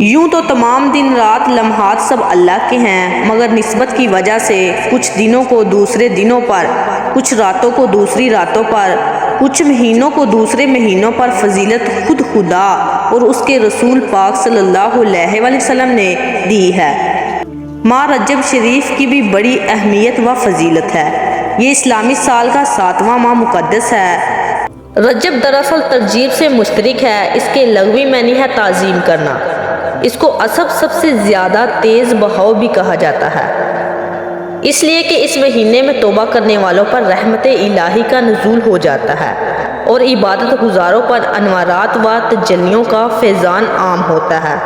یوں تو تمام دن رات لمحات سب اللہ کے ہیں، مگر نسبت کی وجہ سے کچھ دنوں کو دوسرے دنوں پر، کچھ راتوں کو دوسری راتوں پر، کچھ مہینوں کو دوسرے مہینوں پر فضیلت خود خدا اور اس کے رسول پاک صلی اللہ علیہ وسلم نے دی ہے۔ ماہ رجب شریف کی بھی بڑی اہمیت و فضیلت ہے۔ یہ اسلامی سال کا 7واں ماہ مقدس ہے۔ رجب دراصل ترجیب سے مشترک ہے، اس کے لغوی معنی ہے تعظیم کرنا۔ اس کو اصب سب سے زیادہ تیز بہاؤ بھی کہا جاتا ہے، اس لیے کہ اس مہینے میں توبہ کرنے والوں پر رحمت الہی کا نزول ہو جاتا ہے اور عبادت گزاروں پر انوارات و تجلیوں کا فیضان عام ہوتا ہے۔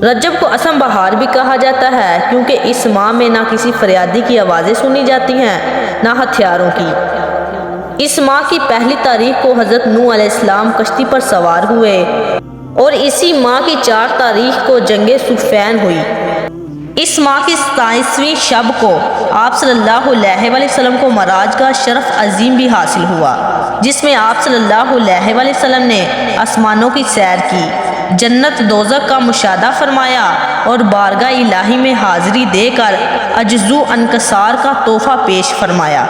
رجب کو اسم بہار بھی کہا جاتا ہے، کیونکہ اس ماہ میں نہ کسی فریادی کی آوازیں سنی جاتی ہیں نہ ہتھیاروں کی۔ اس ماہ کی پہلی تاریخ کو حضرت نوح علیہ السلام کشتی پر سوار ہوئے اور اسی ماہ کی 4 تاریخ کو جنگ صفین ہوئی۔ اس ماہ کی 27ویں شب کو آپ صلی اللہ علیہ وسلم کو معراج کا شرف عظیم بھی حاصل ہوا، جس میں آپ صلی اللہ علیہ وسلم نے آسمانوں کی سیر کی، جنت دوزخ کا مشاہدہ فرمایا اور بارگاہ الہی میں حاضری دے کر عجز و انکسار کا تحفہ پیش فرمایا،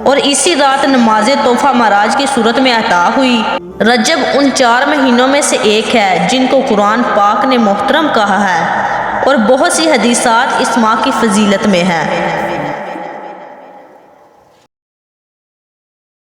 اور اسی رات نماز تحفہ معراج کی صورت میں عطا ہوئی۔ رجب ان 4 مہینوں میں سے ایک ہے جن کو قرآن پاک نے محترم کہا ہے، اور بہت سی حدیثات اس ماہ کی فضیلت میں ہیں۔